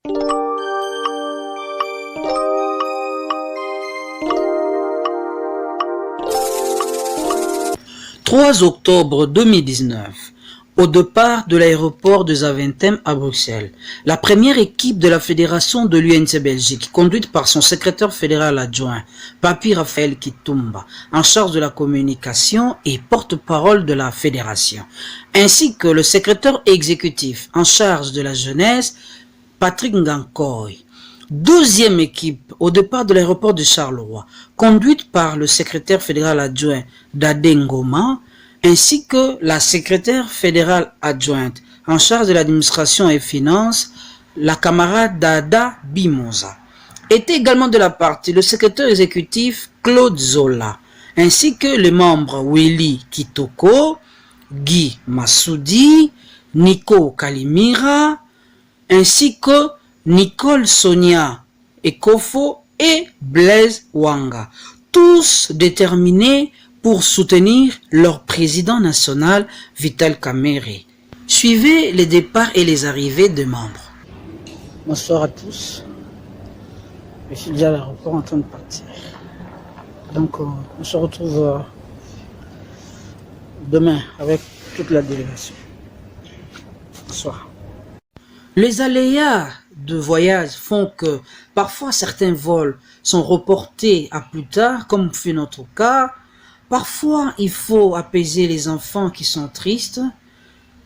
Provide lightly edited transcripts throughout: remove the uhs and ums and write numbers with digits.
3 octobre 2019, au départ de l'aéroport de Zaventem à Bruxelles, la première équipe de la fédération de l'UNC Belgique, conduite par son secrétaire fédéral adjoint, Papi Raphaël Kitumba, en charge de la communication et porte-parole de la fédération, ainsi que le secrétaire exécutif en charge de la jeunesse, Patrick Ngankoy. Deuxième équipe au départ de l'aéroport de Charleroi, conduite par le secrétaire fédéral adjoint Dade Ngoma, ainsi que la secrétaire fédérale adjointe en charge de l'administration et finances, la camarade Dada Bimoza. Était également de la partie le secrétaire exécutif Claude Zola, ainsi que les membres Willy Kitoko, Guy Massoudi, Nico Kalimira, ainsi que Nicole Sonia Ekofo et Blaise Wanga, tous déterminés pour soutenir leur président national Vital Kamerhe. Suivez les départs et les arrivées des membres. Bonsoir à tous. Je suis déjà à l'aéroport en train de partir. Donc on se retrouve demain avec toute la délégation. Bonsoir. Les aléas de voyage font que parfois certains vols sont reportés à plus tard, comme fut notre cas. Parfois, il faut apaiser les enfants qui sont tristes.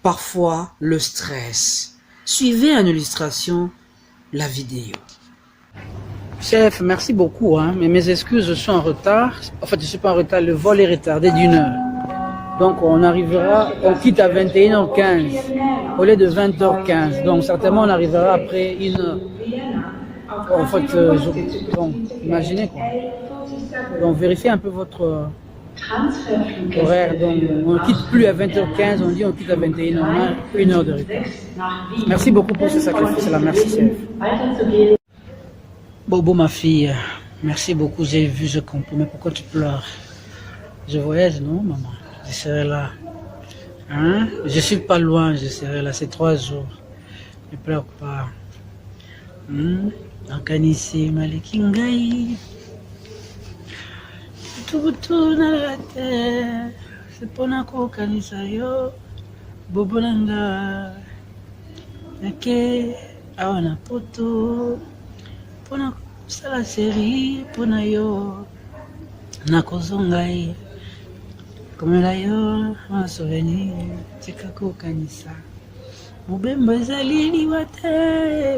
Parfois, le stress. Suivez en illustration la vidéo. Chef, merci beaucoup, mais mes excuses, je suis en retard. En fait, je ne suis pas en retard, le vol est retardé d'1 heure. Donc, on quitte à 21h15 au lieu de 20h15. Donc, certainement, on arrivera après 1 heure. En fait, bon, imaginez quoi. Donc, vérifiez un peu votre horaire. Donc, on ne quitte plus à 20h15, on dit on quitte à 21h, 1 heure de retard. Merci beaucoup pour ce sacrifice-là. Merci, chef. Bobo, ma fille, merci beaucoup. J'ai vu, je comprends. Mais pourquoi tu pleures? Je voyage, non, maman? Je serai là. Hein? Je suis pas loin, je serai là. C'est 3 jours. Ne pleure pas. Ankanisi Malikingai. Tout na la terre. C'est pour nako kanisa yo. Bobo nanga. Nake awana poto. Pona sala série pona yo. Nakozongai. Comme là, un souvenir, c'est kako kanisa.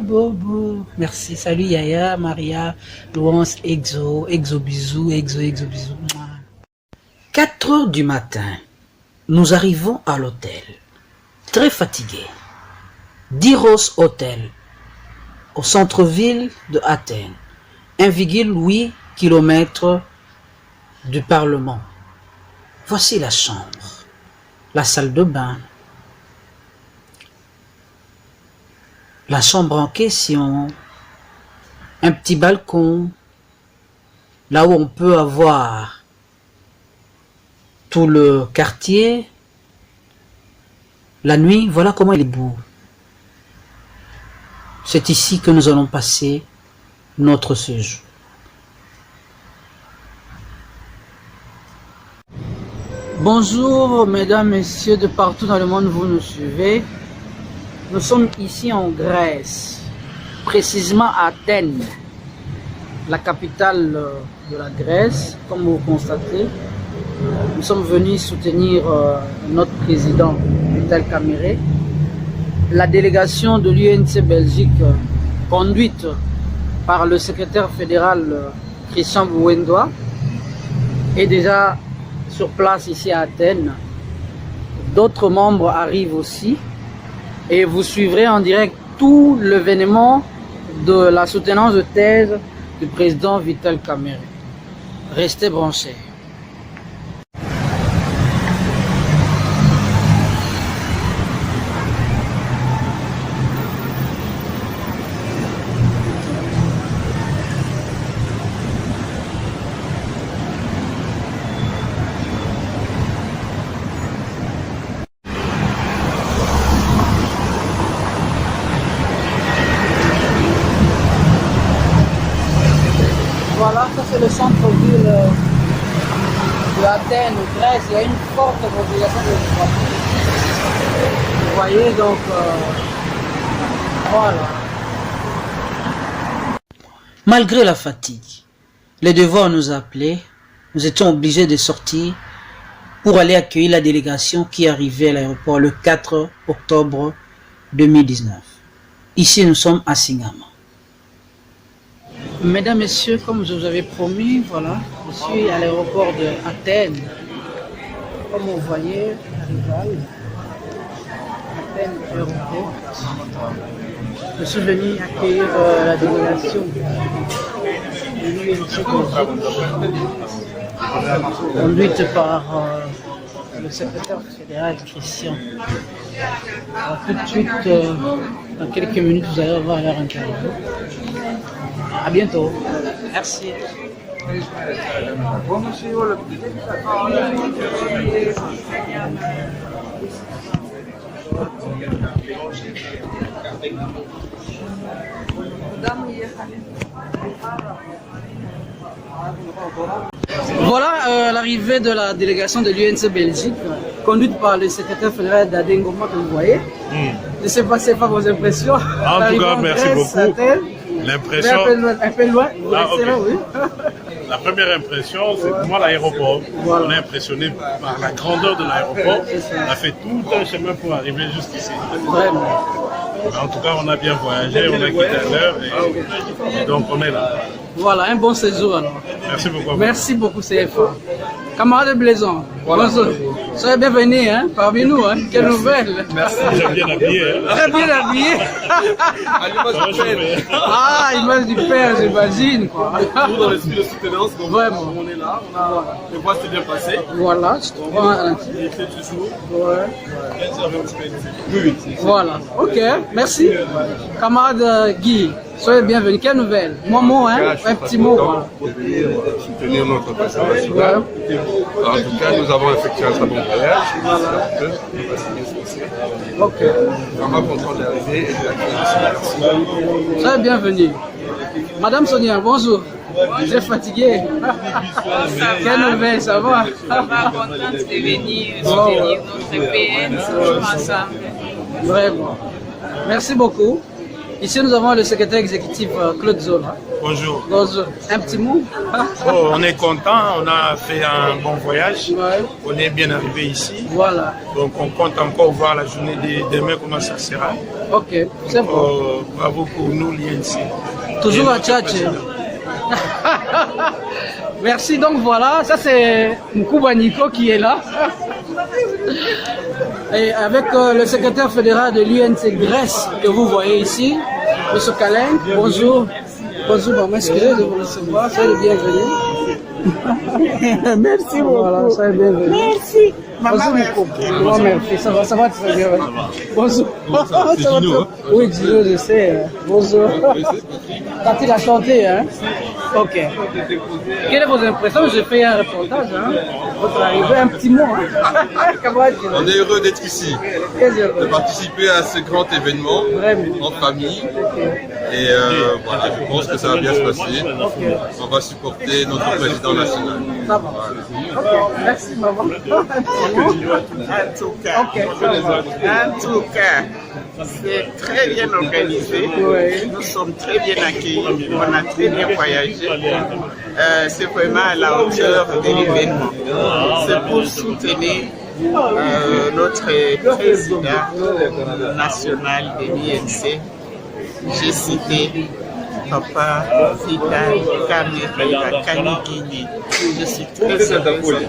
Bobo. Merci. Salut Yaya, Maria, Louance, Exo bisous, Exo bisous. 4 heures du matin, nous arrivons à l'hôtel, très fatigués. Diros Hotel, au centre-ville de Athènes, 1,8 km du Parlement. Voici la chambre, la salle de bain, la chambre en question, un petit balcon, là où on peut avoir tout le quartier. La nuit, voilà comment il est beau. C'est ici que nous allons passer notre séjour. Bonjour mesdames, messieurs de partout dans le monde, vous nous suivez. Nous sommes ici en Grèce, précisément à Athènes, la capitale de la Grèce, comme vous constatez. Nous sommes venus soutenir notre président Vital Kamerhe. La délégation de l'UNC Belgique, conduite par le secrétaire fédéral Christian Bouendoa, est déjà sur place ici à Athènes. D'autres membres arrivent aussi et vous suivrez en direct tout l'événement de la soutenance de thèse du président Vital Kamerhe. Restez branchés. Voilà, ça c'est le centre-ville de Athènes, Grèce. Il y a une forte mobilisation de voitures. Vous voyez, donc, voilà. Malgré la fatigue, les devoirs nous appelaient, nous étions obligés de sortir pour aller accueillir la délégation qui arrivait à l'aéroport le 4 octobre 2019. Ici, nous sommes à Singama. Mesdames, Messieurs, comme je vous avais promis, voilà, je suis à l'aéroport de Athènes. Comme vous voyez, Athènes aéroport. Je suis venu accueillir la délégation de l'UNC conduite par le secrétaire fédéral Christian. Alors, tout de suite, dans quelques minutes, vous allez avoir leur interview. À bientôt. Merci. Voilà l'arrivée de la délégation de l'UNC Belgique, conduite par le secrétaire fédéral d'Adengoma que vous voyez. Je ne sais pas si c'est pas vos impressions. En tout cas, merci beaucoup. L'impression... Un peu loin, oui. La première impression, c'est pour moi l'aéroport. Voilà. On est impressionné par la grandeur de l'aéroport. On a fait tout un chemin pour arriver jusqu'ici. Vraiment. En tout cas, on a bien voyagé, on a quitté à l'heure et donc on est là. Voilà, un bon séjour alors. Merci beaucoup. Merci beaucoup, CFA. Camarade Blaison, voilà. Bonjour. Soyez bienvenus parmi nous. Quelle nouvelle. Merci. J'ai bien habillé. Très bien habillé. Ah, image du père, j'imagine. Tout dans l'esprit de soutenance, donc vraiment. On est là, le voix s'est bien passé. Voilà, je te prends un petit. Il fait toujours. Ouais. Oui. Voilà, ok, merci. Camarade Guy, soyez bienvenus. Quelle nouvelle? Moi, un petit mot. Pour soutenir notre président. Ouais. En tout cas, nous avons effectué un très bon voyage. Ok. Vraiment content d'arriver et de l'accueillir. Soyez bienvenue. Madame Sonia, bonjour. Vous êtes fatiguée? Quelle nouvelle, ça va? Ça va, contente de venir soutenir notre PN, toujours ensemble. Vraiment. Merci beaucoup. Ici, nous avons le secrétaire exécutif Claude Zola. Bonjour. Bonjour. Un petit mot? On est content, on a fait un bon voyage. Ouais. On est bien arrivé ici. Voilà. Donc on compte encore voir la journée de demain, comment ça sera. Ok, c'est bon. Bravo pour nous, l'INC. Toujours à Tchatché. Merci, donc voilà, ça c'est Mkouba Nico qui est là. Et avec le secrétaire fédéral de l'UNC Grèce que vous voyez ici, M. Kalin, bonjour. Bonjour, bon, m'excusez de vous recevoir, soyez le bienvenu. Merci beaucoup. Voilà, soyez bienvenue. Merci. Bonjour, Nico. Bon, merci, ça va très bien. Bonjour. C'est Gino, hein? Oui, Gino, je sais. Bonjour. Quand il a chanté, hein? Ok. Quelles sont vos impressions? J'ai fait un reportage, hein? Votre arrivée, un petit mot, hein? On est heureux d'être ici, de participer à ce grand événement en famille. Et voilà, je pense que ça va bien se passer. On va supporter notre président national. Ça va. Ok, merci, maman. En tout cas, c'est très bien organisé. Oui. Nous sommes très bien accueillis. On a très bien voyagé. C'est vraiment à la hauteur de l'événement. C'est pour soutenir notre président national de l'INC. J'ai cité Papa Vital Kamera Kanigini. Je suis très heureux.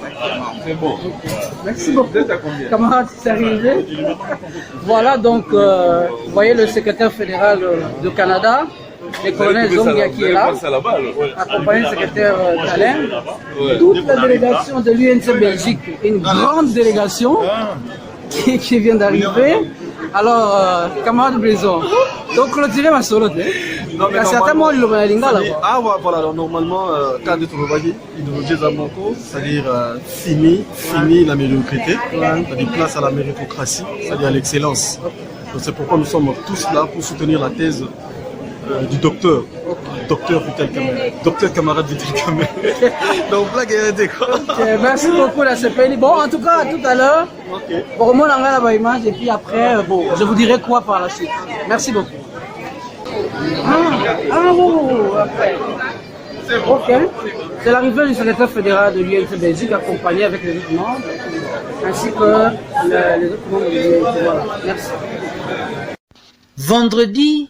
Merci beaucoup. Camarade, c'est arrivé. Voilà donc, vous voyez le secrétaire fédéral du Canada, le colonel Zongia qui est là, accompagné du secrétaire Kalin, toute la délégation de l'UNC Belgique, une grande délégation qui vient d'arriver. Alors, camarade Blaison, donc clôturer ma solo. Il y a certainement le Lingala. Ah, voilà, normalement, quand tu travailles, il doit c'est-à-dire fini la médiocrité, c'est-à-dire place à la méritocratie, c'est-à-dire à l'excellence. Donc c'est pourquoi nous sommes tous là pour soutenir la thèse du docteur. Docteur Vital Kamere. Docteur camarade Vital Kamere. Donc, blague est été quoi. Merci beaucoup la CPI. Bon, en tout cas, à tout à l'heure. Bon, on regarde la image et puis après, bon, je vous dirai quoi par la suite. Merci beaucoup. Après. Ok. C'est l'arrivée du secrétaire fédéral de l'UNC Belgique accompagné avec les autres membres ainsi que les autres membres de l'UNC. Voilà. Merci. Vendredi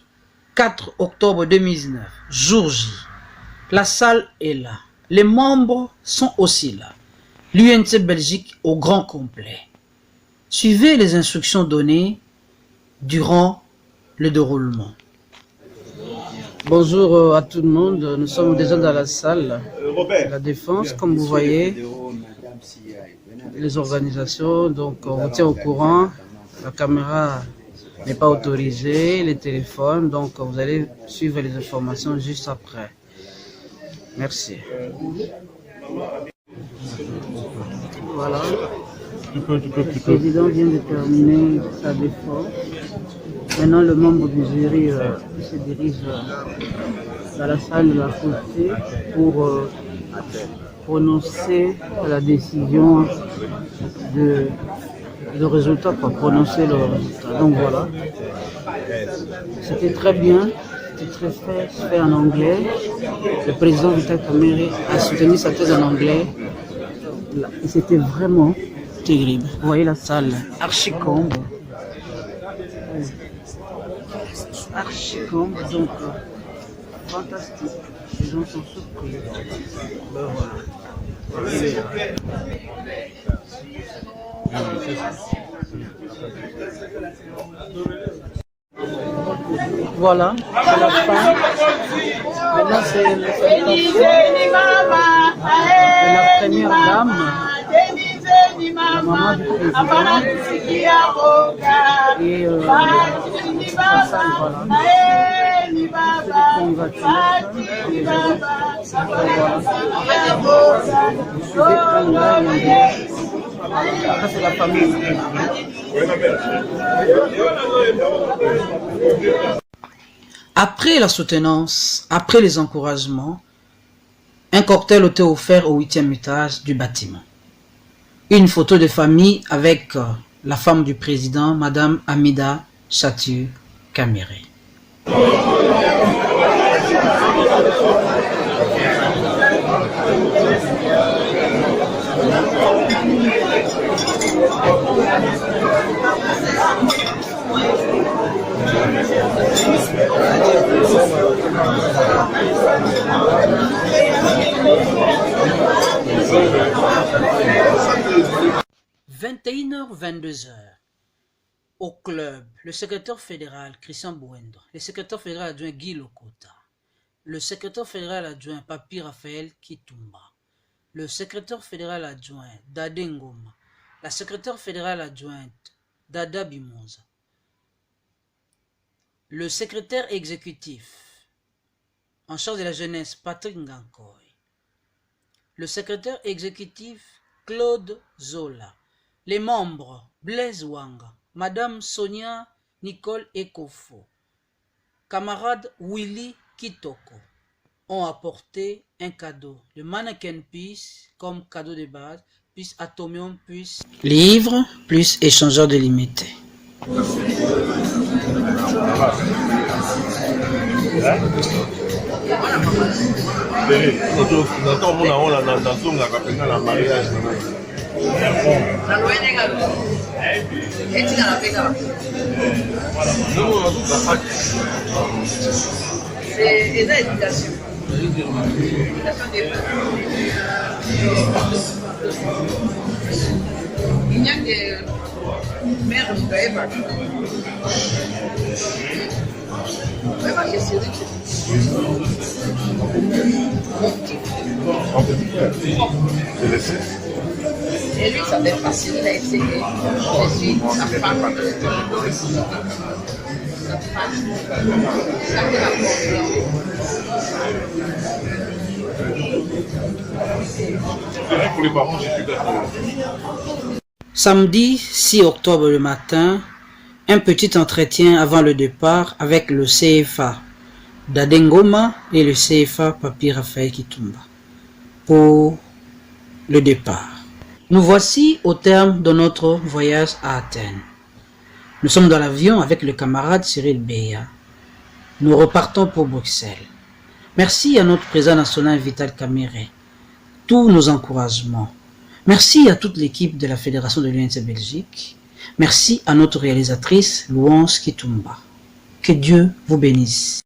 4 octobre 2019, jour J. La salle est là. Les membres sont aussi là. L'UNC Belgique au grand complet. Suivez les instructions données durant le déroulement. Bonjour à tout le monde, nous sommes déjà dans la salle de la défense, comme vous voyez, les organisations, donc on vous tient au courant, la caméra n'est pas autorisée, les téléphones, donc vous allez suivre les informations juste après. Merci. Voilà, le président vient de terminer sa défense. Maintenant, le membre du jury se dirige dans la salle de la côté pour prononcer la décision de résultat, pour prononcer le résultat. Donc voilà, c'était très bien, c'était très fait en anglais. Le président Vital Kamere a soutenu sa thèse en anglais et c'était vraiment terrible. Vous voyez la salle archi-combe. Archi-combe, donc fantastique. Les gens sont surpris. Ben voilà. Voilà, c'est la fin. Maintenant, c'est la première dame, la maman du président. Et sa salle, voilà. C'est la famille. Après la soutenance, après les encouragements, un cocktail était offert au 8e étage du bâtiment. Une photo de famille avec la femme du président, Madame Amida Chatiu Kamere. « 21h-22h, au club, le secrétaire fédéral Christian Bouendo, le secrétaire fédéral adjoint Guy Lokota, le secrétaire fédéral adjoint Papi Raphaël Kitumba, le secrétaire fédéral adjoint Dade Ngoma, la secrétaire fédérale adjointe Dada Bimonza, le secrétaire exécutif en charge de la jeunesse Patrick Ngankoy, le secrétaire exécutif Claude Zola, les membres Blaise Wanga, Madame Sonia Nicole Ekofo, camarade Willy Kitoko ont apporté un cadeau, le mannequin Peace comme cadeau de base, plus Atomium, plus livre, plus échangeur délimité. C'est ça l'éducation. Il n'y a que mère qui doit être. Vraiment, je suis riche. Et lui, ça m'est facile, il a essayé. Je suis sa femme. Sa femme. Ça fait la Pour les parents, je suis d'accord. Samedi 6 octobre le matin, un petit entretien avant le départ avec le CFA, d'Adengoma et le CFA Papi Raphaël Kitumba pour le départ. Nous voici au terme de notre voyage à Athènes. Nous sommes dans l'avion avec le camarade Cyril Beya. Nous repartons pour Bruxelles. Merci à notre président national Vital Kamere. Tous nos encouragements. Merci à toute l'équipe de la Fédération de l'UNC Belgique. Merci à notre réalisatrice Louance Kitumba. Que Dieu vous bénisse.